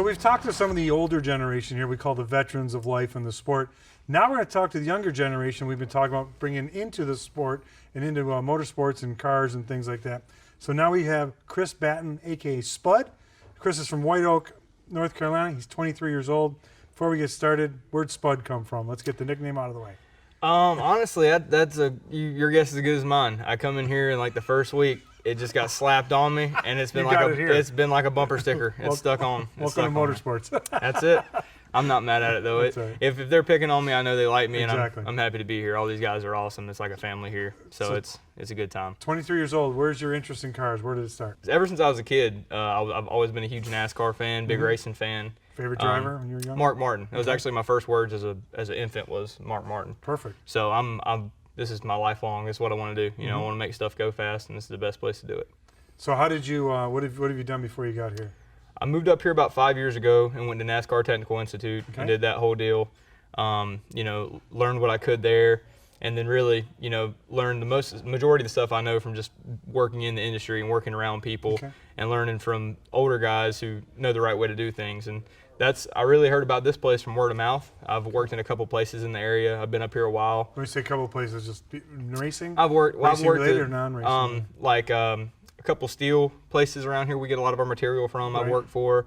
So we've talked to some of the older generation here. We call the veterans of life in the sport. Now we're going to talk to the younger generation. We've been talking about bringing into the sport and into motorsports and cars and things like that. So now we have Chris Batton, a.k.a. Spud. Chris is from White Oak, North Carolina. He's 23 years old. Before we get started, where'd Spud come from? Let's get the nickname out of the way. Honestly, your guess is as good as mine. I come in here and like the first week, it just got slapped on me, and it's been like a bumper sticker. It's stuck on. Welcome to motorsports. That's it. I'm not mad at it though. Right. If they're picking on me, I know they like me, Exactly. and I'm happy to be here. All these guys are awesome. It's like a family here, so it's a good time. 23 years old. Where's your interest in cars? Where did it start? Ever since I was a kid, I've always been a huge NASCAR fan, big racing fan. Favorite driver when you were young? Mark Martin. It was actually my first words as an infant was Mark Martin. Perfect. So this is my lifelong. This is what I want to do. You know, I want to make stuff go fast, and this is the best place to do it. So how did you? What have you done before you got here? I moved up here about 5 years ago and went to NASCAR Technical Institute and did that whole deal. You know, learned what I could there, and then really, you know, learned the majority of the stuff I know from just working in the industry and working around people and learning from older guys who know the right way to do things. And I really heard about this place from word of mouth. I've worked in a couple places in the area. I've been up here a while. When you say a couple places, just racing? I've worked related or non-racing? A couple steel places around here we get a lot of our material from. Right. I worked for.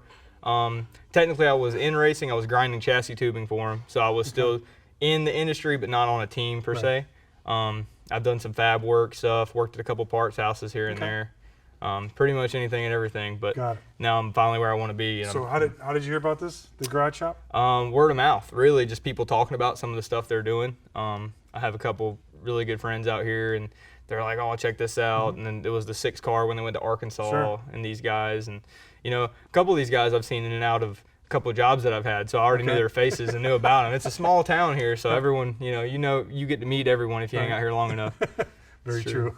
Technically, I was in racing. I was grinding chassis tubing for them, so I was still in the industry, but not on a team per se. I've done some fab work stuff. Worked at a couple parts houses here and there. Pretty much anything and everything. But now I'm finally where I want to be. You know. So how did you hear about this? The garage shop? Word of mouth. Really, just people talking about some of the stuff they're doing. I have a couple really good friends out here, and they're like, "Oh, check this out." And then it was the 6 car when they went to Arkansas, and these guys, and you know, a couple of these guys I've seen in and out of a couple of jobs that I've had, so I already knew their faces and knew about them. It's a small town here, so everyone, you get to meet everyone if you hang out here long enough. Very true.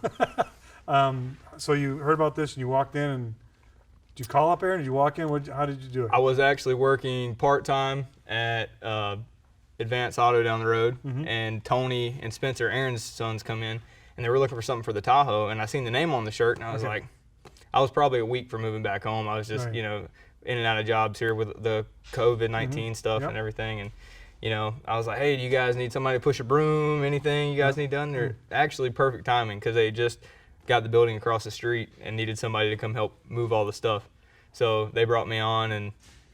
So you heard about this and you walked in, and did you call up there? Did you walk in? How did you do it? I was actually working part-time at Advanced Auto down the road, and Tony and Spencer, Aaron's sons, come in, and they were looking for something for the Tahoe, and I seen the name on the shirt, and I was like, I was probably a week from moving back home. I was just, in and out of jobs here with the COVID-19 stuff and everything, and I was like, hey, do you guys need somebody to push a broom, anything you guys need done? They're actually perfect timing, because they just got the building across the street and needed somebody to come help move all the stuff. So they brought me on, and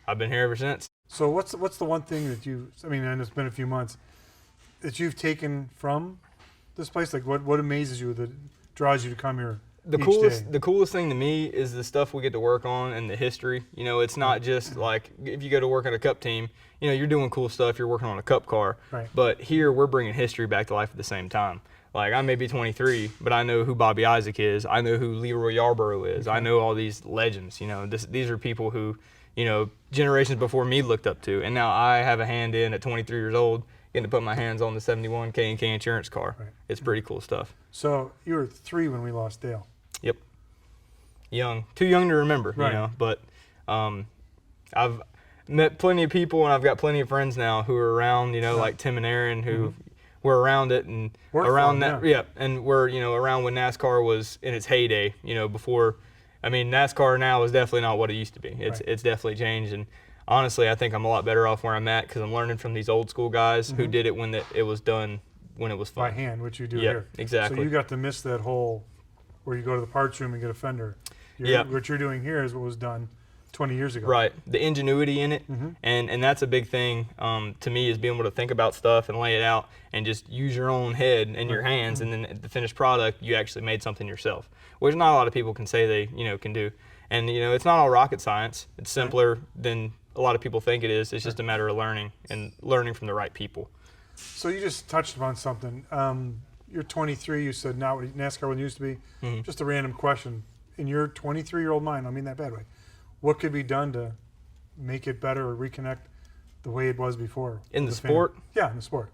I've been here ever since. So what's the one thing that and it's been a few months, that you've taken from this place? Like what amazes you, that draws you to come here? The coolest thing to me is the stuff we get to work on and the history. It's not just like if you go to work on a cup team, you're doing cool stuff, you're working on a cup car. Right. But here we're bringing history back to life at the same time. Like I may be 23, but I know who Bobby Isaac is. I know who Leroy Yarborough is. I know all these legends. These are people who, generations before me looked up to. And now I have a hand in at 23 years old, getting to put my hands on the 71 K&K insurance car. Right. It's pretty cool stuff. So you were 3 when we lost Dale. Yep. Too young to remember, but I've met plenty of people, and I've got plenty of friends now who are around, like Tim and Aaron, who were around it and and we're, around when NASCAR was in its heyday, before. I mean, NASCAR now is definitely not what it used to be. It's definitely changed, and honestly, I think I'm a lot better off where I'm at, because I'm learning from these old school guys who did it when it was done, when it was fun. By hand, which you do here. Exactly. So you got to miss that whole, where you go to the parts room and get a fender. What you're doing here is what was done 20 years ago. Right. The ingenuity in it, and that's a big thing to me, is being able to think about stuff and lay it out and just use your own head and your hands, and then the finished product, you actually made something yourself, which not a lot of people can say they can do. And it's not all rocket science. It's simpler than a lot of people think it is. It's just a matter of learning, and learning from the right people. So you just touched upon something. You're 23. You said not what NASCAR would used to be. Just a random question. In your 23-year-old mind, I mean that bad way, what could be done to make it better or reconnect the way it was before? In the sport? Yeah, in the sport.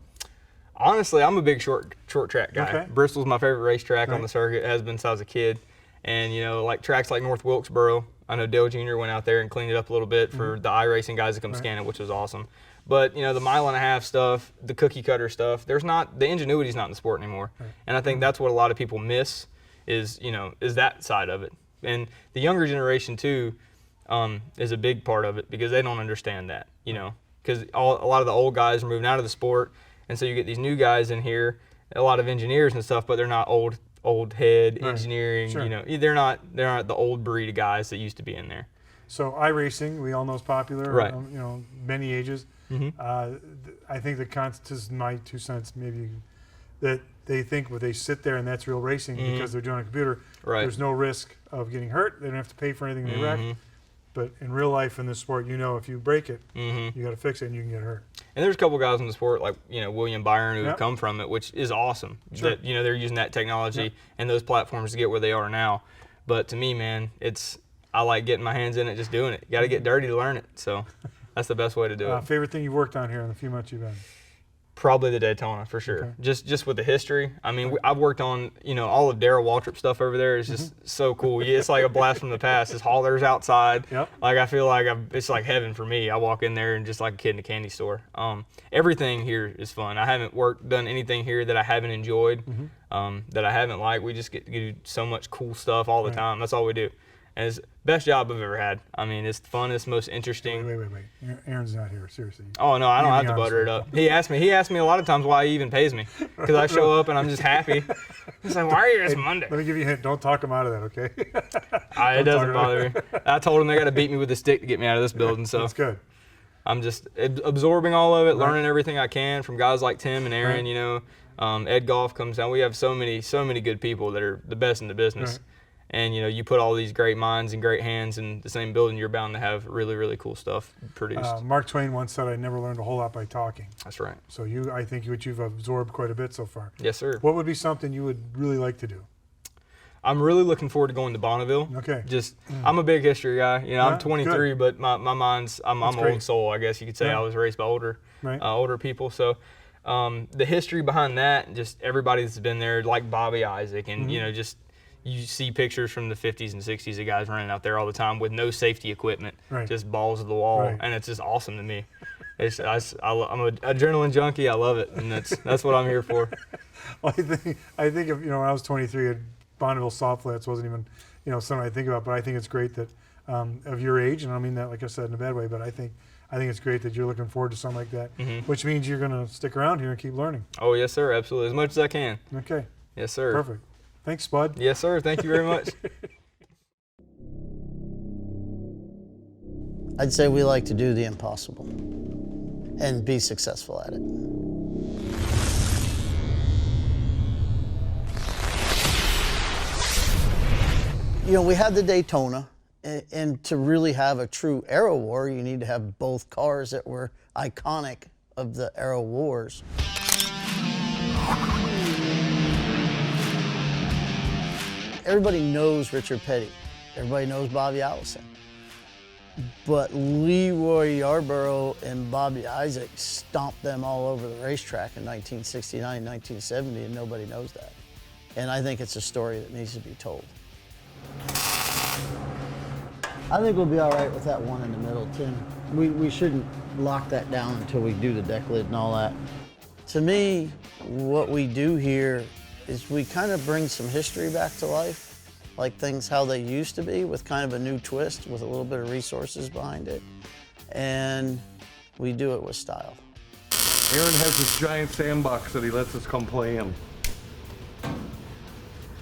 Honestly, I'm a big short track guy. Bristol's my favorite racetrack on the circuit. It has been since I was a kid. And, like tracks like North Wilkesboro, I know Dale Jr. went out there and cleaned it up a little bit for the iRacing guys to come scan it, which was awesome. But, the mile-and-a-half stuff, the cookie-cutter stuff, the ingenuity's not in the sport anymore. And I think that's what a lot of people miss is that side of it. And the younger generation, too, is a big part of it because they don't understand that, you know, because a lot of the old guys are moving out of the sport, and so you get these new guys in here, a lot of engineers and stuff, but they're not old head engineering. Sure. You know, they're not the old breed of guys that used to be in there. So iRacing, we all know is popular. Right. You know, many ages. I think the concept is my 2 cents, maybe, that they think they sit there and that's real racing because they're doing a computer. Right. There's no risk of getting hurt. They don't have to pay for anything they wreck. But in real life, in this sport, you know, if you break it, you got to fix it and you can get hurt. And there's a couple guys in the sport, like, you know, William Byron, who have come from it, which is awesome. Sure. That, you know, they're using that technology and those platforms to get where they are now. But to me, man, I like getting my hands in it, just doing it. You got to get dirty to learn it. So that's the best way to do it. Favorite thing you've worked on here in the few months you've been? Probably the Daytona, for sure. Okay. Just with the history. I mean, I've worked on, you know, all of Darrell Waltrip stuff over there is just so cool. It's like a blast from the past. His haulers outside. Yep. Like, I feel like it's like heaven for me. I walk in there and just like a kid in a candy store. Everything here is fun. I haven't done anything here that I haven't enjoyed, that I haven't liked. We just get to do so much cool stuff all the time. That's all we do. And it's the best job I've ever had. I mean, it's the funnest, most interesting. Wait. Aaron's not here, seriously. Oh, no, I don't have to butter it up. He asked me a lot of times why he even pays me, because I show up and I'm just happy. He's like, why are you here this Monday? Let me give you a hint. Don't talk him out of that, okay? It doesn't bother me. I told him they got to beat me with a stick to get me out of this building, so That's good. I'm just absorbing all of it, learning everything I can from guys like Tim and Aaron, you know. Ed Goff comes down. We have so many good people that are the best in the business. Right. And, you know, you put all these great minds and great hands in the same building, you're bound to have really, really cool stuff produced. Mark Twain once said, I never learned a whole lot by talking. That's right. So I think you've absorbed quite a bit so far. Yes, sir. What would be something you would really like to do? I'm really looking forward to going to Bonneville. Okay. I'm a big history guy. You know, I'm 23, good. but my mind's, I'm That's an great. old soul, I guess you could say. I was raised by older people. So the history behind that, just everybody that's been there, like Bobby Isaac, and, you know, just you see pictures from the 50s and 60s of guys running out there all the time with no safety equipment, just balls to the wall, and it's just awesome to me. I'm an adrenaline junkie. I love it, and that's what I'm here for. Well, I think of, you know, when I was 23, Bonneville Soft Flats wasn't even, you know, something I think about, but I think it's great that of your age, and I don't mean that, like I said, in a bad way, but I think it's great that you're looking forward to something like that, which means you're going to stick around here and keep learning. Oh, yes, sir, absolutely, as much as I can. Okay. Yes, sir. Perfect. Thanks, Bud. Yes, sir. Thank you very much. I'd say we like to do the impossible and be successful at it. You know, we had the Daytona, and to really have a true Aero War, you need to have both cars that were iconic of the Aero Wars. Everybody knows Richard Petty. Everybody knows Bobby Allison. But Leroy Yarborough and Bobby Isaac stomped them all over the racetrack in 1969, 1970, and nobody knows that. And I think it's a story that needs to be told. I think we'll be all right with that one in the middle, Tim. We shouldn't lock that down until we do the deck lid and all that. To me, what we do here is we kind of bring some history back to life, like things how they used to be, with kind of a new twist, with a little bit of resources behind it. And we do it with style. Aaron has this giant sandbox that he lets us come play in.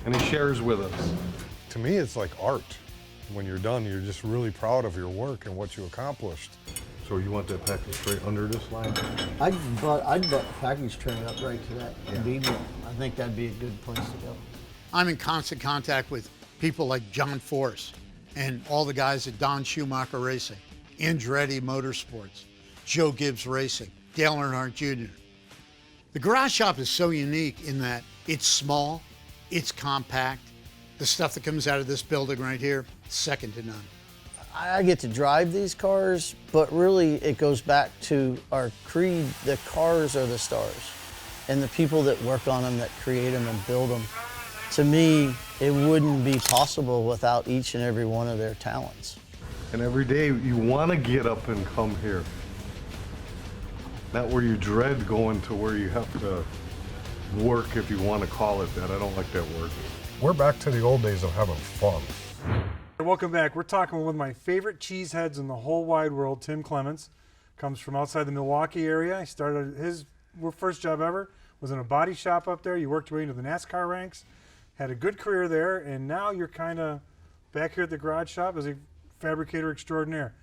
And he shares with us. To me, it's like art. When you're done, you're just really proud of your work and what you accomplished. So you want that package straight under this line? I'd butt the package tray up right to that bead wall. I think that'd be a good place to go. I'm in constant contact with people like John Force and all the guys at Don Schumacher Racing, Andretti Motorsports, Joe Gibbs Racing, Dale Earnhardt Jr. The garage shop is so unique in that it's small, it's compact. The stuff that comes out of this building right here, second to none. I get to drive these cars, but really it goes back to our creed. The cars are the stars, and the people that work on them, that create them and build them. To me, it wouldn't be possible without each and every one of their talents. And every day you want to get up and come here. Not where you dread going to where you have to work, if you want to call it that. I don't like that word. We're back to the old days of having fun. Welcome back. We're talking with one of my favorite cheeseheads in the whole wide world, Tim Clements. Comes from outside the Milwaukee area. He started his first job ever was in a body shop up there. You worked your way into the NASCAR ranks, had a good career there, and now you're kind of back here at the garage shop as a fabricator extraordinaire.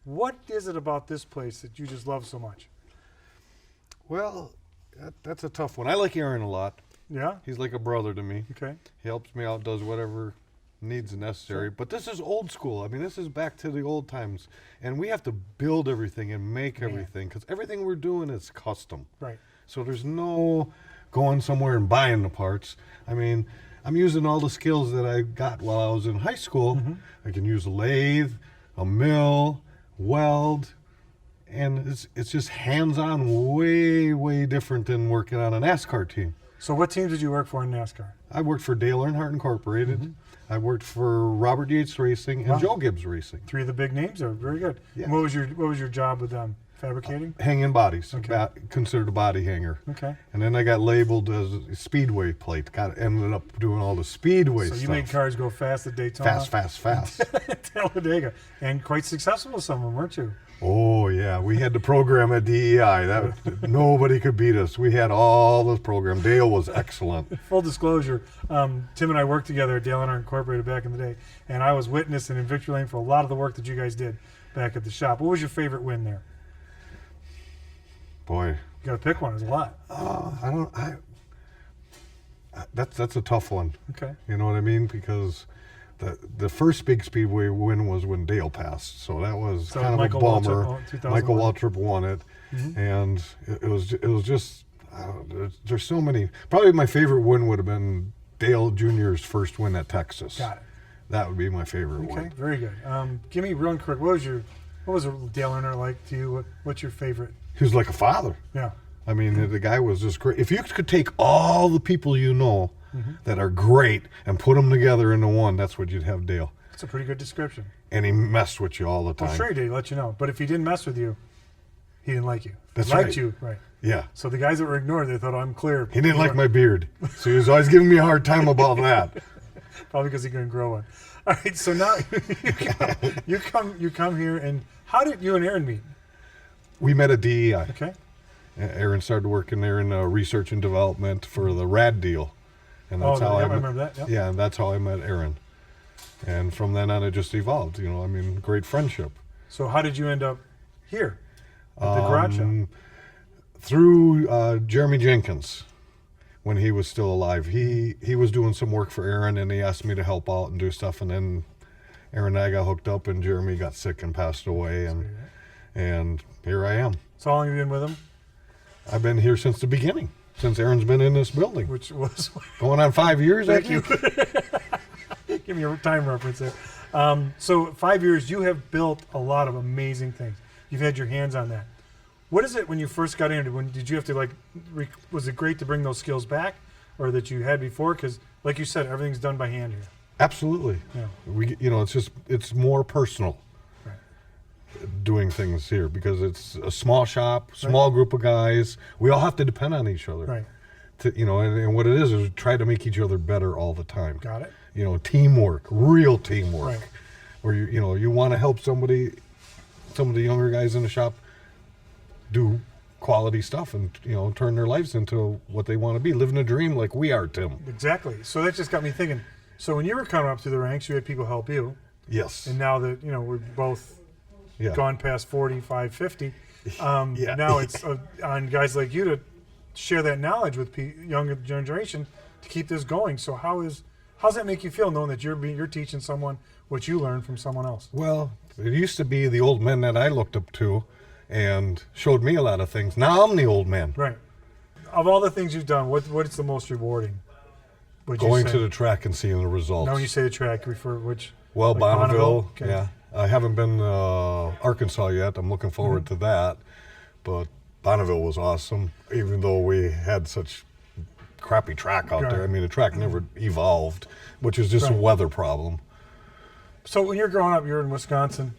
What is it about this place that you just love so much? Well, that's a tough one. I like Aaron a lot. Yeah? He's like a brother to me. Okay. He helps me out, does whatever needs necessary. But this is old school. I mean, this is back to the old times. And we have to build everything and make everything because everything we're doing is custom. Right. So there's no going somewhere and buying the parts. I mean, I'm using all the skills that I got while I was in high school. I can use a lathe, a mill, weld, and it's just hands-on, way different than working on a NASCAR team. So what teams did you work for in NASCAR? I worked for Dale Earnhardt Incorporated. I worked for Robert Yates Racing and Joe Gibbs Racing. 3 of the big names are very good. Yeah. And what was your job with them? Fabricating? Hanging bodies, Okay. considered a body hanger. Okay. And then I got labeled as a speedway plate. Ended up doing all the speedway So stuff. you made cars go fast at Daytona. Fast. Talladega. And quite successful with some of them, weren't you? Oh yeah, we had the program at DEI. That nobody could beat us. We had all this program. Dale was excellent. Full disclosure, Tim and I worked together at Dale Earnhardt Incorporated back in the day, and I was witnessing in Victory Lane for a lot of the work that you guys did back at the shop. What was your favorite win there? Boy, You got to pick one. There's a lot. that's a tough one. Okay. You know what I mean? Because the first big speedway win was when Dale passed, so that was So kind Michael of a bummer. Waltrip, 2001. Michael Waltrip won it, and it was just there's so many. Probably my favorite win would have been Dale Jr.'s first win at Texas. Got it. That would be my favorite Okay, one. very good. Give me real quick. What was Dale Earnhardt like to you? What's your favorite? He was like a father. Yeah. I mean, the guy was just great. If you could take all the people you know that are great and put them together into one, that's what you'd have Dale. That's a pretty good description. And he messed with you all the time. Well, sure he did. He let you know. But if he didn't mess with you, he didn't like you. That's he liked right. you, right? Yeah. So the guys that were ignored, they thought, I'm clear. He didn't like my beard, so he was always giving me a hard time about that. Probably because he couldn't grow one. All right, so now you come here, and how did you and Aaron meet? We met at DEI. Okay. Aaron started working there in research and development for the RAD deal, and that's how I met, remember that. Yep. Yeah, and that's how I met Aaron. And from then on, it just evolved. You know, I mean, great friendship. So how did you end up here at the garage shop? Through Jeremy Jenkins, when he was still alive. He was doing some work for Aaron, and he asked me to help out and do stuff. And then Aaron and I got hooked up, and Jeremy got sick and passed away, and here I am. So how long have you been with him? I've been here since the beginning, since Aaron's been in this building. Which was Going on 5 years, Thank I think. give me a time reference there. So 5 years, you have built a lot of amazing things. You've had your hands on that. What is it when you first got into? Did you have to was it great to bring those skills back, or that you had before? Because like you said, everything's done by hand here. Absolutely. Yeah. It's more personal. Doing things here because it's a small shop, small group of guys. We all have to depend on each other. Right. And what it is try to make each other better all the time. Got it. You know, teamwork, real teamwork. Right. Where you want to help somebody, some of the younger guys in the shop do quality stuff and turn their lives into what they want to be, living a dream like we are, Tim. Exactly. So that just got me thinking. So when you were coming up through the ranks, you had people help you, Yes. and now that we're both Yeah. gone past 45, 50. Yeah. Now it's on guys like you to share that knowledge with younger generation to keep this going. So how's that make you feel knowing that you're teaching someone what you learned from someone else? Well, it used to be the old men that I looked up to and showed me a lot of things. Now I'm the old man. Right. Of all the things you've done, what's the most rewarding? Going to the track and seeing the results. Now when you say the track, you refer which? Well, like Bonneville, Okay. yeah. I haven't been Arkansas yet. I'm looking forward to that. But Bonneville was awesome, even though we had such crappy track out there. I mean, the track never evolved, which is just a weather problem. So when you're growing up, you're in Wisconsin.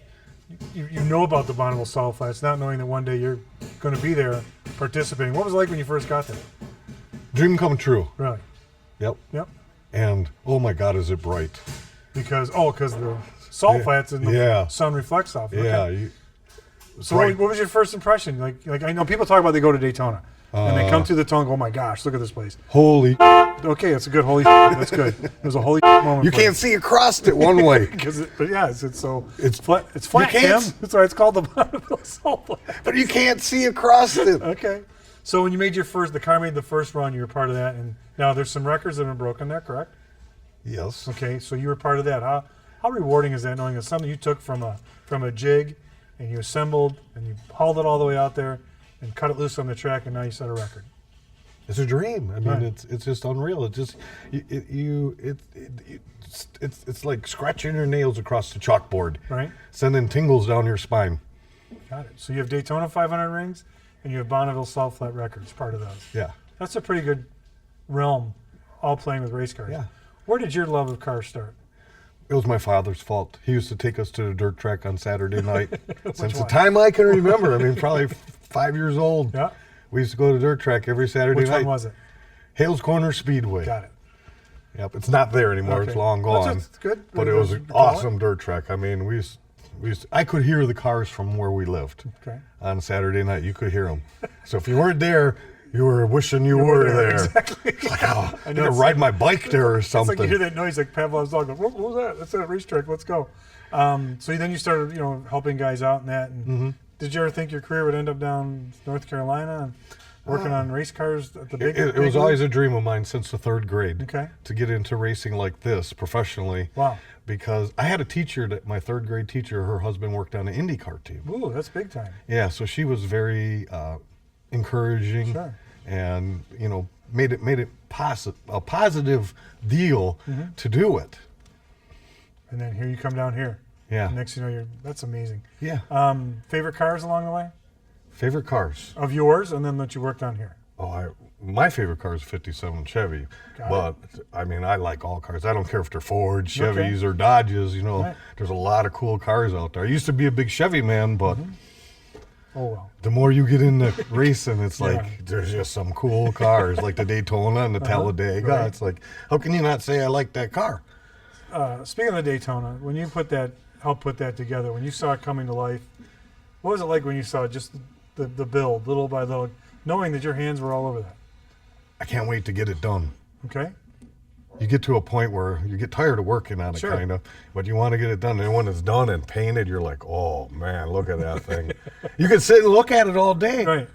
You know about the Bonneville Salt Flats, not knowing that one day you're going to be there participating. What was it like when you first got there? Dream come true. Really? Yep. Yep. And oh my God, is it bright? Because of the salt flats and the Yeah. sun reflects off. Okay. Yeah. So what was your first impression? Like I know people talk about they go to Daytona and they come through the tunnel and go, oh my gosh, look at this place. Holy. Okay, it's a good holy. That's good. It was a holy moment. You for can't see across it one way. But yeah, it's so It's- flat. It's flat, you can't Tim. That's why it's called the Bonneville Salt Flat. But you can't see across it. Okay. So when you made the car made the first run, you were part of that, and now there's some records that have been broken there, correct? Yes. Okay, so you were part of that. How rewarding is that, knowing that something you took from a jig, and you assembled, and you hauled it all the way out there, and cut it loose on the track, and now you set a record? It's a dream. I mean, Right. it's just unreal. It's just it's like scratching your nails across the chalkboard, Right. sending tingles down your spine. Got it. So you have Daytona 500 rings, and you have Bonneville Salt Flat records, part of those. Yeah. That's a pretty good realm, all playing with race cars. Yeah. Where did your love of cars start? It was my father's fault. He used to take us to the dirt track on Saturday night. Since the one? time I can remember, I mean, probably 5 years old. Yeah. We used to go to the dirt track every Saturday Which night. one was it? Hales Corner Speedway. Got it. Yep, it's not there anymore. Okay. It's long Well, gone. that's good. But it was You an call it? awesome dirt track. I mean, I could hear the cars from where we lived. Okay. On Saturday night, you could hear them. So if you weren't there, you were wishing you were there. Exactly. It's like, oh, I I'm know, gonna it's ride my bike there or It's something. like you hear that noise like Pavlov's dog goes, what was that? That's that racetrack, let's go. So then you started, helping guys out and that. And did you ever think your career would end up down North Carolina and working on race cars at the big It was always a dream of mine since the third grade. Okay. To get into racing like this professionally. Wow. Because I had a teacher that my third grade teacher, her husband worked on the IndyCar team. Ooh, that's big time. Yeah, so she was very encouraging, Sure. and made it a positive deal to do it. And then here you come down here. Yeah. Next thing you know, that's amazing. Yeah. Favorite cars along the way? Favorite cars? Of yours, and then that you worked on here. My favorite car is '57 Chevy, Got but I mean I like all cars. I don't care if they're Fords, Okay. Chevys, or Dodges. Right. There's a lot of cool cars out there. I used to be a big Chevy man, but Oh, well. the more you get into racing, it's Yeah. like there's just some cool cars like the Daytona and the Talladega. Right. It's like, how can you not say I like that car? Speaking of the Daytona, when you helped put that together, when you saw it coming to life, what was it like when you saw just the build, little by little, knowing that your hands were all over that? I can't wait to get it done. Okay? You get to a point where you get tired of working on it, Sure. kind of, but you want to get it done. And when it's done and painted, you're like, oh man, look at that thing. You can sit and look at it all day. Right.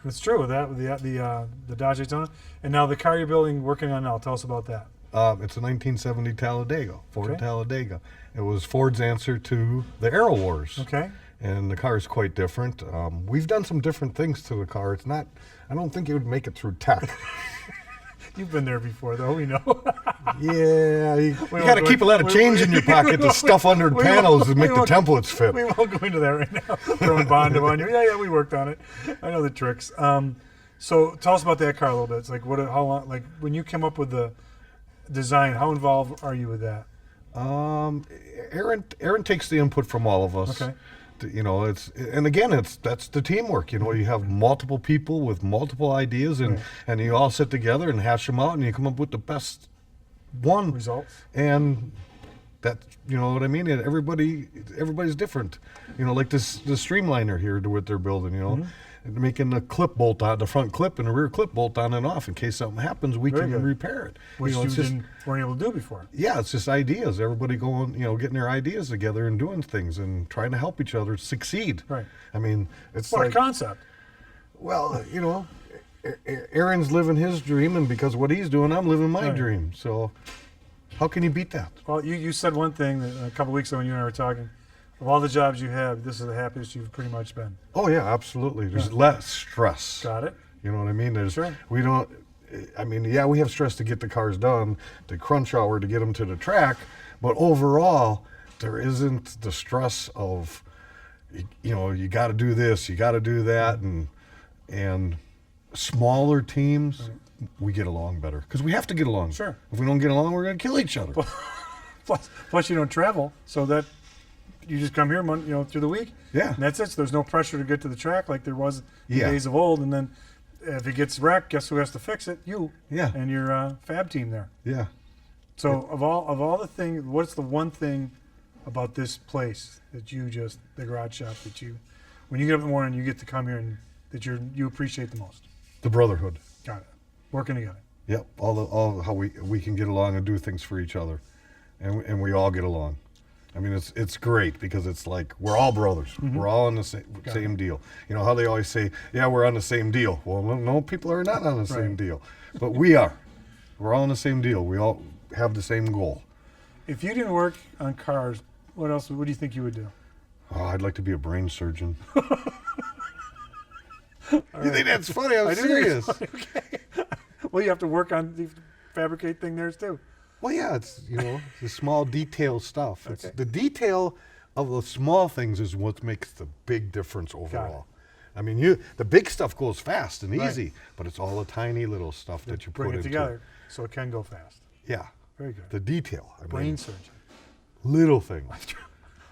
That's true. With the Dodge Daytona, and now the car you're building, working on now. Tell us about that. It's a 1970 Talladega, Ford Okay. Talladega. It was Ford's answer to the Aero Wars. Okay. And the car is quite different. We've done some different things to the car. It's not, I don't think it would make it through tech. You've been there before, though. We know. Yeah, you won't got to go keep a lot of we- change we- in your pocket to stuff under we panels and make the won't- templates fit. We won't go into that right now. Throwing Bondo on you. Yeah, we worked on it. I know the tricks. So tell us about that car a little bit. It's like how long? Like when you came up with the design, how involved are you with that? Aaron takes the input from all of us. Okay. That's the teamwork. You have multiple people with multiple ideas, and you all sit together and hash them out, and you come up with the best one. Results. And that, you know what I mean? And everybody's different. Like the streamliner here to what they're building. Making the clip bolt on, the front clip and the rear clip bolt on and off in case something happens. We Very can good. repair it. Which it's just, weren't able to do before. yeah, it's just ideas. Everybody going, getting their ideas together and doing things and trying to help each other succeed. Right. I mean, it's What like, a concept. well, Aaron's living his dream, and because of what he's doing, I'm living my Right. dream. So, how can you beat that? Well, you said one thing that a couple weeks ago when you and I were talking. Of all the jobs you have, this is the happiest you've pretty much been. Oh yeah, absolutely. There's less stress. Got it? You know what I mean? Sure. We don't. I mean, yeah, we have stress to get the cars done, the crunch hour to get them to the track, but overall, there isn't the stress of, you got to do this, you got to do that, and smaller teams, we get along better because we have to get along. Sure. If we don't get along, we're going to kill each other. Plus, you don't travel, so that you just come here, through the week. Yeah. And that's it. So there's no pressure to get to the track like there was in Yeah. days of old. And then if it gets wrecked, guess who has to fix it? You. Yeah. And your fab team there. Yeah. So of all the things, what's the one thing about this place that the garage shop that you, when you get up in the morning, you get to come here and that you appreciate the most? The brotherhood. Got it. Working together. Yep. All how we can get along and do things for each other, and we all get along. I mean, it's great because it's like we're all brothers. We're all on the same deal. You know how they always say, "Yeah, we're on the same deal." Well, no, people are not on the same deal, but we are. We're all on the same deal. We all have the same goal. If you didn't work on cars, what do you think you would do? Oh, I'd like to be a brain surgeon. You think that's funny? I'm serious. Okay. Well, you have to work on the fabricate thing there too. Well, yeah, it's the small detail stuff. It's the detail of the small things is what makes the big difference overall. I mean, the big stuff goes fast and easy, but it's all the tiny little stuff that you bring put it together so it can go fast. Yeah, very good. The detail. Brain surgeon. Little things.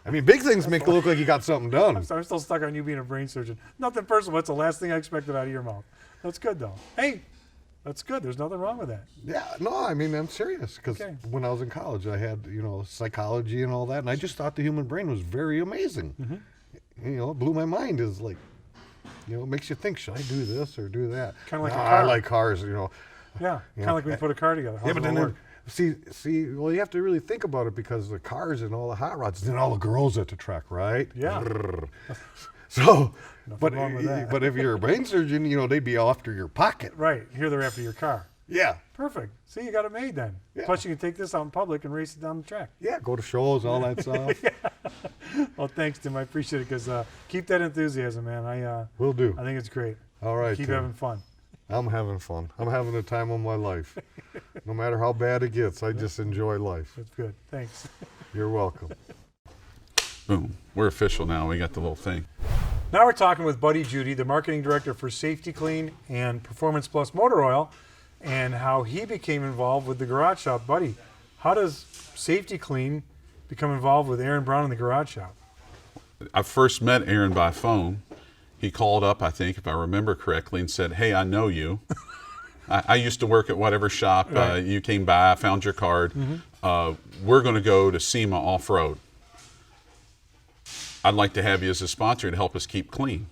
I mean, big things make it look like you got something done. I'm still stuck on you being a brain surgeon. Nothing personal. That's the last thing I expected out of your mouth. That's good though. Hey. That's good. There's nothing wrong with that. Yeah, no, I mean, I'm serious because when I was in college, I had, psychology and all that, and I just thought the human brain was very amazing. It blew my mind. Is like, it makes you think, should I do this or do that? Kind of like a car. I like cars, Yeah, kind of like when you put a car together. Yeah, but then see, well, you have to really think about it because the cars and all the hot rods, then all the girls at the track, right? Yeah. So, wrong with that. but if you're a brain surgeon, they'd be after your pocket. Right. Here they're after your car. Yeah. Perfect. See, you got it made then. Yeah. Plus, you can take this out in public and race it down the track. Yeah, go to shows, all that stuff. Well, thanks, Tim. I appreciate it because keep that enthusiasm, man. Will do. I think it's great. All right, Keep Tim. having fun. I'm having fun. I'm having the time of my life. No matter how bad it gets, I just enjoy life. That's good. Thanks. You're welcome. Boom. We're official now. We got the little thing. Now we're talking with Buddy Judy, the marketing director for Safety Clean and Performance Plus Motor Oil, and how he became involved with the garage shop. Buddy, how does Safety Clean become involved with Aaron Brown in the garage shop? I first met Aaron by phone. He called up, I think, if I remember correctly, and said, "Hey, I know you. I used to work at whatever shop. Right. You came by. I found your card. We're going to go to SEMA off-road. I'd like to have you as a sponsor to help us keep clean."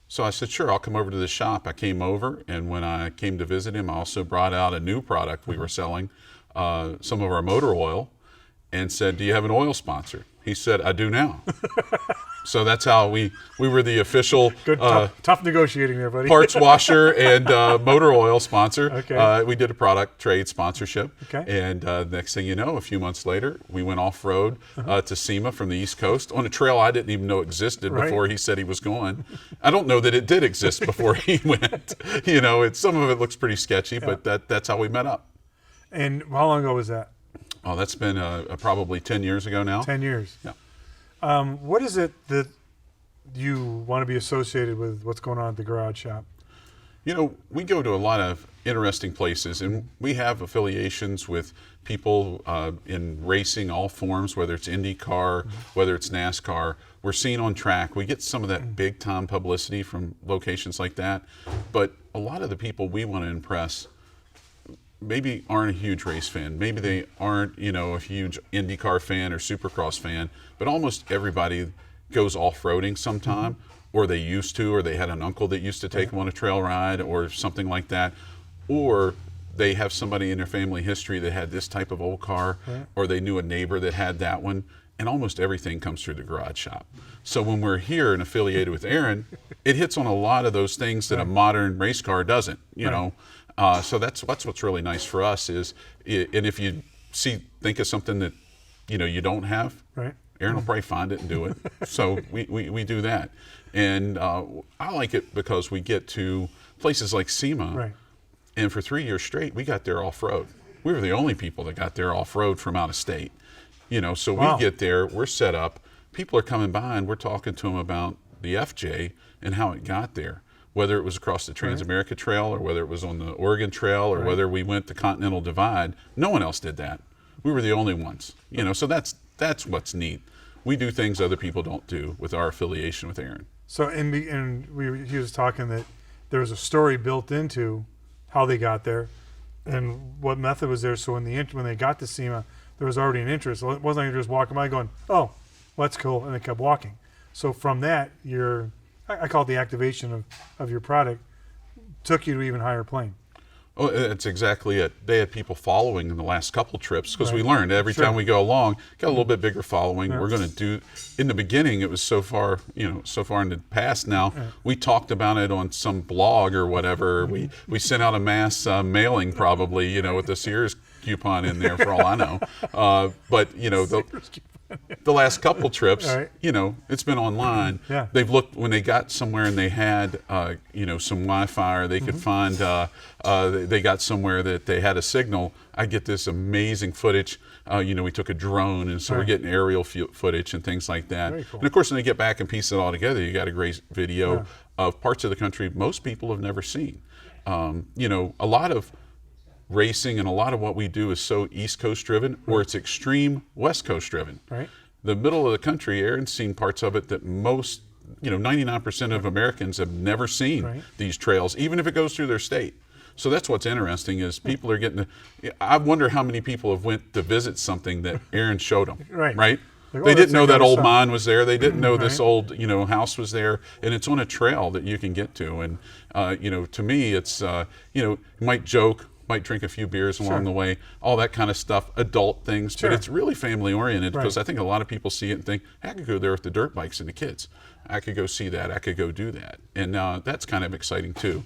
So I said, "Sure, I'll come over to the shop." I came over, and when I came to visit him, I also brought out a new product we were selling, some of our motor oil, and said, "Do you have an oil sponsor?" He said, "I do now." So that's how we were the official Good, tough negotiating there, buddy. parts washer and motor oil sponsor. Okay. We did a product trade sponsorship. Okay. And next thing you know, a few months later, we went off-road to SEMA from the East Coast on a trail I didn't even know existed before he said he was going. I don't know that it did exist before he went. Some of it looks pretty sketchy, but that's how we met up. And how long ago was that? Oh, that's been probably 10 years ago now. 10 years. Yeah. What is it that you want to be associated with what's going on at the garage shop? We go to a lot of interesting places, and we have affiliations with people in racing, all forms, whether it's IndyCar, whether it's NASCAR. We're seen on track. We get some of that big-time publicity from locations like that, but a lot of the people we want to impress maybe aren't a huge race fan. Maybe they aren't, a huge IndyCar fan or Supercross fan, but almost everybody goes off-roading sometime, or they used to, or they had an uncle that used to take them on a trail ride or something like that, or they have somebody in their family history that had this type of old car, or they knew a neighbor that had that one, and almost everything comes through the garage shop. So when we're here and affiliated with Aaron, it hits on a lot of those things that a modern race car doesn't, know. So that's what's really nice for us is, and if you think of something that, you don't have, Aaron will probably find it and do it. So we do that. And I like it because we get to places like SEMA, and for 3 years straight, we got there off-road. We were the only people that got there off-road from out of state. So we get there, we're set up, people are coming by, and we're talking to them about the FJ and how it got there. Whether it was across the Trans-America Trail or whether it was on the Oregon Trail or whether we went the Continental Divide, no one else did that. We were the only ones. So that's what's neat. We do things other people don't do with our affiliation with Aaron. So he was talking that there was a story built into how they got there and what method was there. So when they got to SEMA, there was already an interest. So it wasn't like you're just walking by going, oh, well, that's cool, and they kept walking. So from that, I call it the activation of your product, took you to even higher plane. Oh, that's exactly it. They had people following in the last couple trips because we Right. learned every Sure. time we go along, got a little bit bigger following. We're going to do. In the beginning, it was so far in the past now. We talked about it on some blog or whatever. We sent out a mass mailing probably, with the Sears coupon in there for all I know. But the last couple trips, Right. it's been online. Yeah. They've looked when they got somewhere and they had, some Wi-Fi, or they could find, they got somewhere that they had a signal. I get this amazing footage. We took a drone, and so we're Right. getting aerial footage and things like that. Very cool. And of course, when they get back and piece it all together, you got a great video of parts of the country most people have never seen. A lot of racing and a lot of what we do is so East Coast driven, or it's extreme West Coast driven. Right. The middle of the country, Aaron's seen parts of it that most, 99% of Americans have never seen Right. these trails, even if it goes through their state. So that's what's interesting is people are getting I wonder how many people have went to visit something that Aaron showed them. Right. Right? Like, oh, They that's didn't know like that other old stuff. mine was there. They didn't know this Right. old, house was there, and it's on a trail that you can get to. And to me, it's you might joke, might drink a few beers along Sure. the way, all that kind of stuff, adult things, Sure. but it's really family oriented because Right. I think a lot of people see it and think, hey, I could go there with the dirt bikes and the kids. I could go see that. I could go do that, and that's kind of exciting too.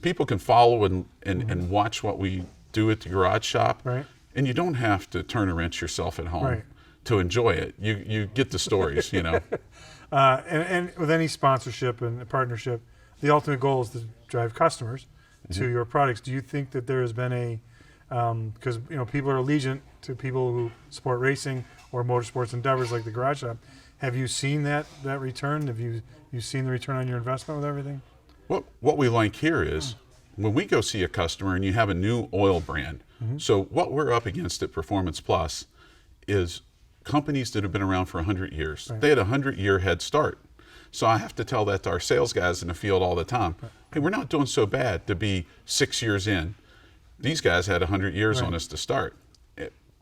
People can follow and watch what we do at the garage shop, Right. and you don't have to turn a wrench yourself at home. Right. To enjoy it, you get the stories, And with any sponsorship and partnership, the ultimate goal is to drive customers to your products. Do you think that there has been a, because people are allegiant to people who support racing or motorsports endeavors like the garage shop. Have you seen that return? Have you seen the return on your investment with everything? What we like here is when we go see a customer and you have a new oil brand. So what we're up against at Performance Plus is companies that have been around for 100 years. Right. They had a 100-year head start. So I have to tell that to our sales guys in the field all the time. Hey, we're not doing so bad to be 6 years in. These guys had 100 years on Right. us to start.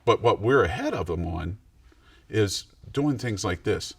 But what we're ahead of them on is doing things like this.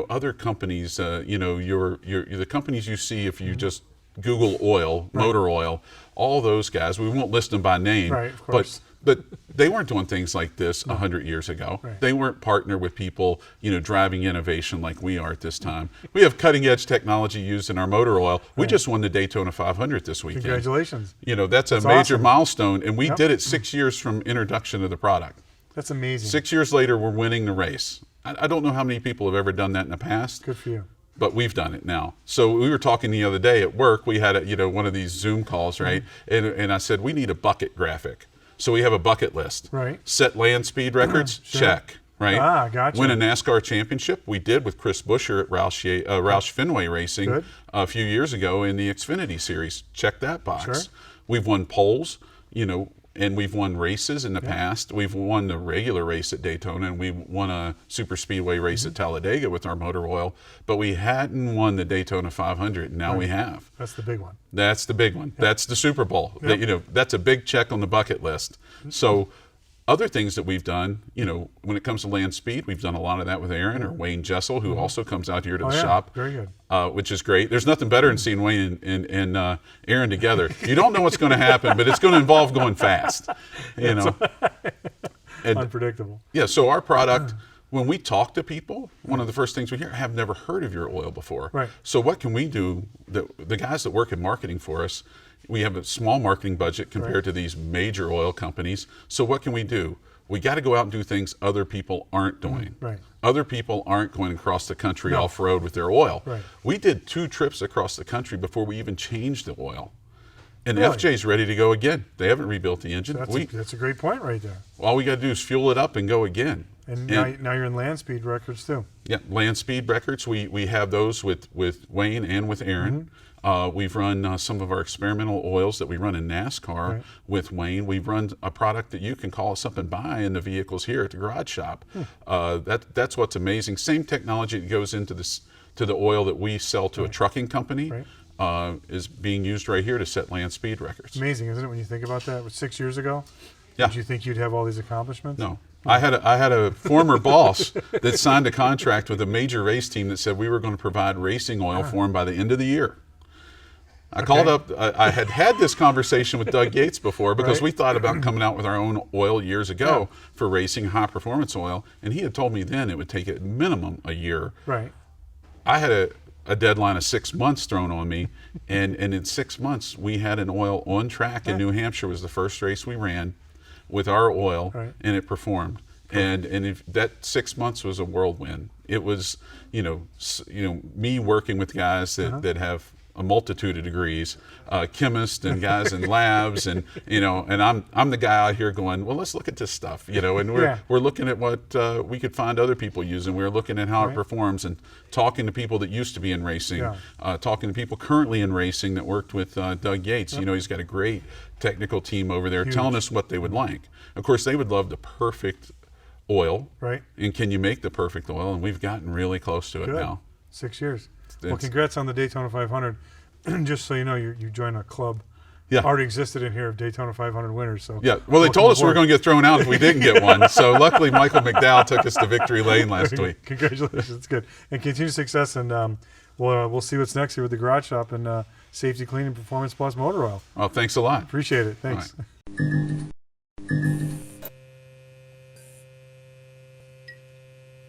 Other companies, the companies you see if you just Google oil, motor oil, all those guys, we won't list them by name, Right, of course. but they weren't doing things like this 100 years ago. Right. They weren't partnered with people, driving innovation like we are at this time. We have cutting edge technology used in our motor oil. We just won the Daytona 500 this weekend. Congratulations. That's a That's major awesome. milestone, and we Yep. did it 6 years from introduction of the product. That's amazing. 6 years later, we're winning the race. I don't know how many people have ever done that in the past. Good for you. But we've done it now. So we were talking the other day at work. We had one of these Zoom calls, right? And I said we need a bucket graphic. So we have a bucket list. Right. Set land speed records, Sure. check. Right. Ah, gotcha. Win a NASCAR championship. We did with Chris Buescher at Roush Fenway Racing Good. a few years ago in the Xfinity Series. Check that box. Sure. We've won poles. And we've won races in the past. We've won the regular race at Daytona, and we won a super speedway race at Talladega with our motor oil, but we hadn't won the Daytona 500, and now we have. That's the big one. That's the big one. That's the Super Bowl. Yep. That's a big check on the bucket list. So other things that we've done, when it comes to land speed, we've done a lot of that with Aaron or Wayne Jessel, who also comes out here to the shop. Very good. Which is great. There's nothing better than seeing Wayne and Aaron together. You don't know what's going to happen, but it's going to involve going fast. And, Unpredictable. yeah, so our product, when we talk to people, one of the first things we hear, I have never heard of your oil before. Right. So what can we do? The guys that work in marketing for us, we have a small marketing budget compared to these major oil companies. So what can we do? We got to go out and do things other people aren't doing. Right. Other people aren't going across the country off-road with their oil. Right. We did 2 trips across the country before we even changed the oil. And Really? FJ's ready to go again. They haven't rebuilt the engine. That's a great point right there. All we got to do is fuel it up and go again. And now you're in land speed records too. Yeah, land speed records. We have those with Wayne and with Aaron. We've run some of our experimental oils that we run in NASCAR with Wayne. We've run a product that you can call us up and buy in the vehicles here at the garage shop. That's what's amazing. Same technology that goes into the oil that we sell to a trucking company is being used right here to set land speed records. Amazing, isn't it, when you think about that? It was 6 years ago. Yeah. Did you think you'd have all these accomplishments? No. I had a former boss that signed a contract with a major race team that said we were going to provide racing oil for him by the end of the year. I called up, I had this conversation with Doug Yates before because Right. we thought about coming out with our own oil years ago for racing high performance oil. And he had told me then it would take at minimum a year. Right. I had a deadline of 6 months thrown on me. And in 6 months, we had an oil on track in New Hampshire. Was the first race we ran with our oil, Right. and it performed. And if that 6 months was a whirlwind. It was, me working with guys that have a multitude of degrees, chemists and guys in labs, and and I'm the guy out here going, well, let's look at this stuff, and we're looking at what we could find other people using. We're looking at how it performs and talking to people that used to be in racing, talking to people currently in racing that worked with Doug Yates. He's got a great technical team over there telling us what they would like. Of course, they would love the perfect oil, Right. and can you make the perfect oil? And we've gotten really close to it Good. now. 6 years. Well, It's- congrats on the Daytona 500. Just so you know, you join a club. Yeah. Already existed in here of Daytona 500 winners. So Yeah, well, they welcome told us we were aboard. going to get thrown out if we didn't get one. So luckily, Michael McDowell took us to victory lane last week. Congratulations, that's good, and continued success. And we'll see what's next here with the Garage Shop and Safety Cleaning Performance Plus Motor Oil. Well, thanks a lot. Appreciate it. Thanks. All right.